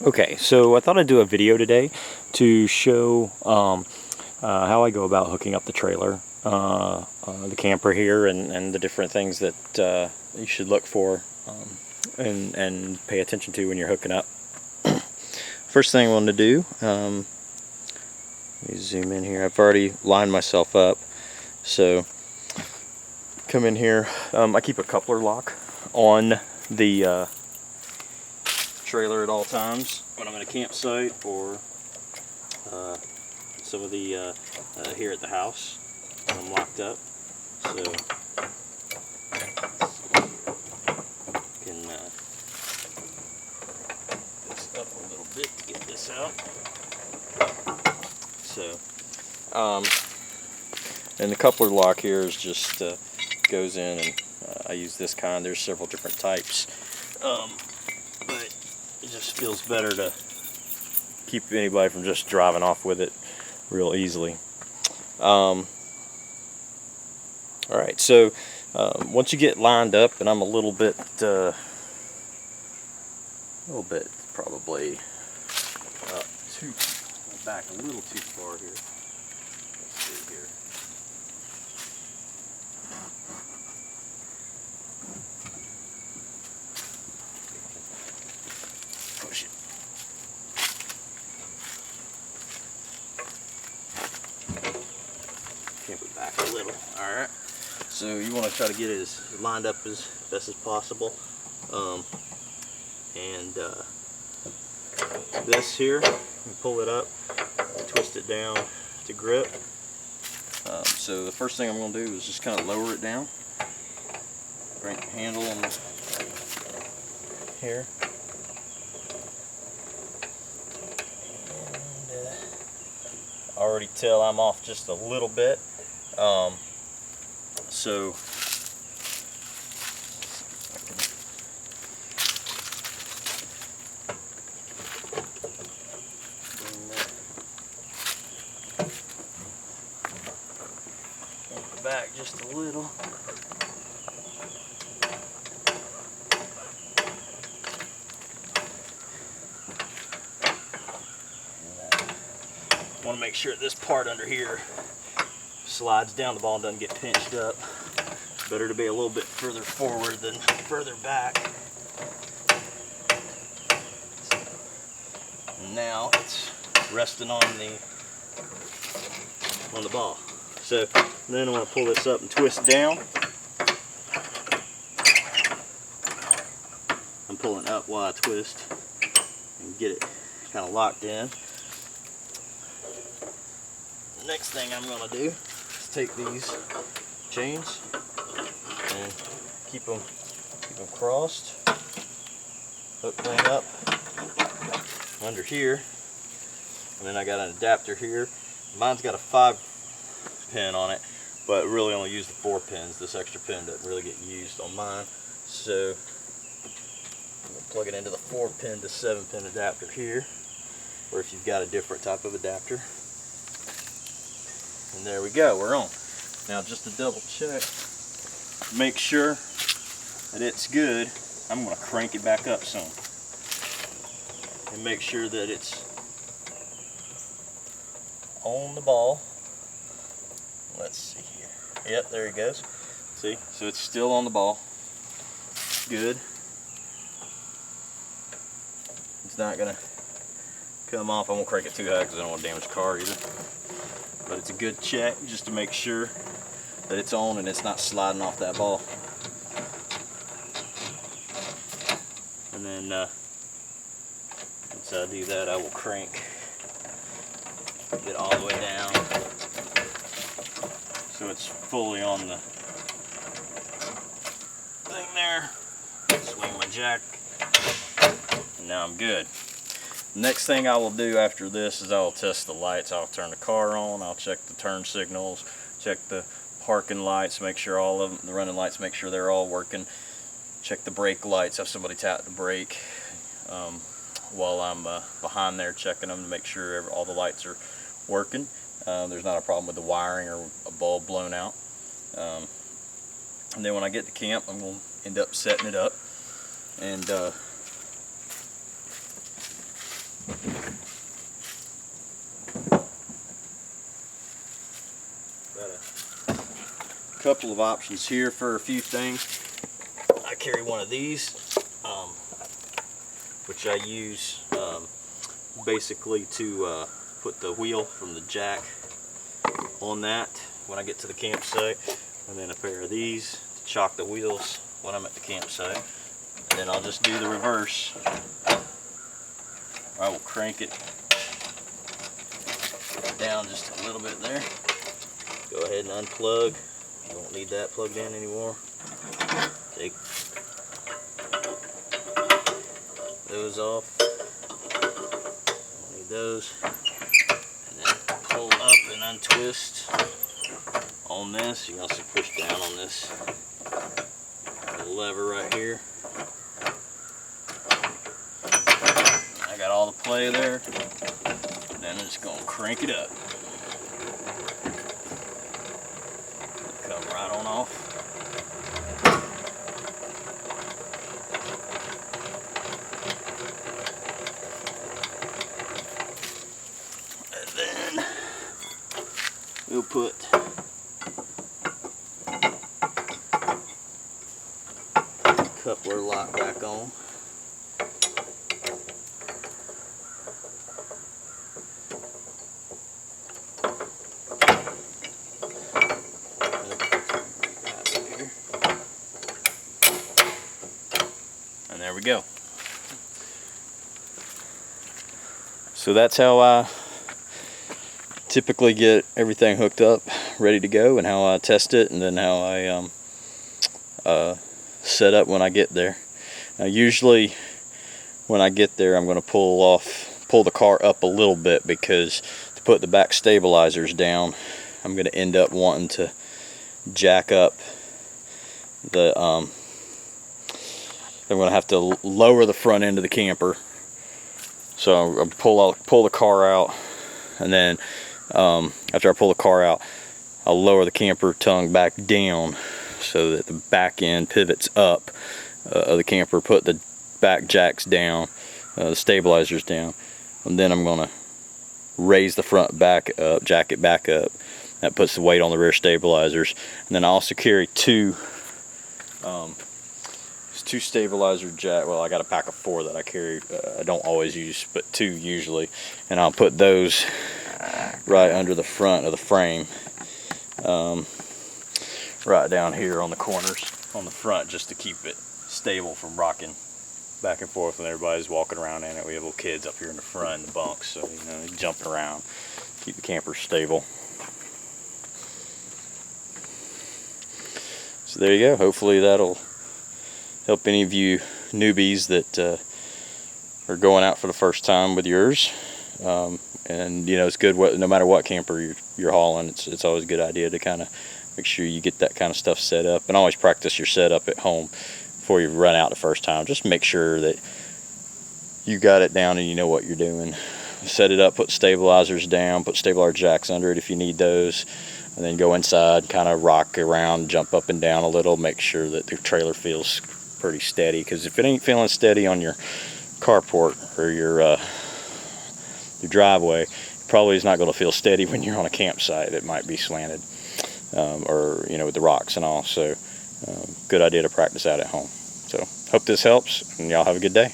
Okay, so I thought I'd do a video today to show how I go about hooking up the trailer, the camper here, and the different things that you should look for and pay attention to when you're hooking up. First thing I want to do, let me zoom in here. I've already lined myself up, so come in here. I keep a coupler lock on the trailer at all times when I'm at a campsite or some of the here at the house when I'm locked up. So can this up a little bit to get this out. So and the coupler lock here is just goes in, and I use this kind. There's several different types, but it just feels better to keep anybody from just driving off with it real easily. Alright, so once you get lined up, and I'm a little bit probably back a little too far here. Let's see here. Push it. Camp it back a little. Alright. So you want to try to get it as lined up as best as possible. This here, you pull it up, twist it down to grip. So the first thing I'm going to do is just kind of lower it down. Bring the handle on here. And I already tell I'm off just a little bit. So back just a little. Want to make sure this part under here slides down, the ball and doesn't get pinched up. Better to be a little bit further forward than further back. And now it's resting on the ball. So then I want to pull this up and twist down. I'm pulling up while I twist and get it kind of locked in. The next thing I'm going to do is take these chains and keep them crossed, hook one up under here, and then I got an adapter here. Mine's got a 5-pin on it, but really only use the 4 pins. This extra pin doesn't really get used on mine, so I'm going to plug it into the 4-pin to 7-pin adapter here, or if you've got a different type of adapter. And there we go, we're on. Now just to double check, make sure that it's good, I'm going to crank it back up some and make sure that it's on the ball. Let's see here. Yep, there it goes. See, so it's still on the ball. Good. It's not going to come off. I won't crank it too high because I don't want to damage the car either. But it's a good check just to make sure that it's on and it's not sliding off that ball. And then once I do that, I will crank it all the way down so it's fully on the thing there. Swing my jack, and now I'm good. Next thing I will do after this is I will test the lights. I'll turn the car on, I'll check the turn signals, check the parking lights, make sure all of them, the running lights, make sure they're all working. Check the brake lights, have somebody tap the brake while I'm behind there checking them to make sure all the lights are working. There's not a problem with the wiring or a bulb blown out. And then when I get to camp, I'm going to end up setting it up and couple of options here for a few things. I carry one of these, which I use basically to put the wheel from the jack on that when I get to the campsite, and then a pair of these to chock the wheels when I'm at the campsite. And then I'll just do the reverse. I will crank it down just a little bit there. Go ahead and unplug. You don't need that plugged in anymore. Take those off. Don't need those. And then pull up and untwist on this. You can also push down on this little lever right here. I got all the play there. And then I'm just going to crank it up. Come right on off. And then we'll put the coupler lock back on. And there we go. So that's how I typically get everything hooked up, ready to go, and how I test it, and then how I set up when I get there. Now usually when I get there, I'm going to pull the car up a little bit, because to put the back stabilizers down, I'm going to end up wanting to jack up the I'm going to have to lower the front end of the camper. So I'll pull the car out, and then after I pull the car out, I'll lower the camper tongue back down so that the back end pivots up of the camper, put the back jacks down, the stabilizers down, and then I'm going to raise the front back up, jack it back up. That puts the weight on the rear stabilizers. And then I also carry two stabilizer jack. Well, I got a pack of 4 that I carry. I don't always use, but 2 usually. And I'll put those right under the front of the frame, right down here on the corners on the front, just to keep it stable from rocking back and forth when everybody's walking around in it. We have little kids up here in the front in the bunks, so you know, jumping around, keep the camper stable. So there you go. Hopefully that'll help any of you newbies that are going out for the first time with yours. And you know, it's good no matter what camper you're hauling. It's always a good idea to kind of make sure you get that kind of stuff set up, and always practice your setup at home before you run out the first time. Just make sure that you got it down and you know what you're doing. Set it up, put stabilizers down, put stabilizer jacks under it if you need those, and then go inside, kind of rock around, jump up and down a little, make sure that the trailer feels pretty steady, because if it ain't feeling steady on your carport or your driveway, it probably is not going to feel steady when you're on a campsite. It might be slanted, or you know, with the rocks and all. So good idea to practice out at home. So hope this helps, and y'all have a good day.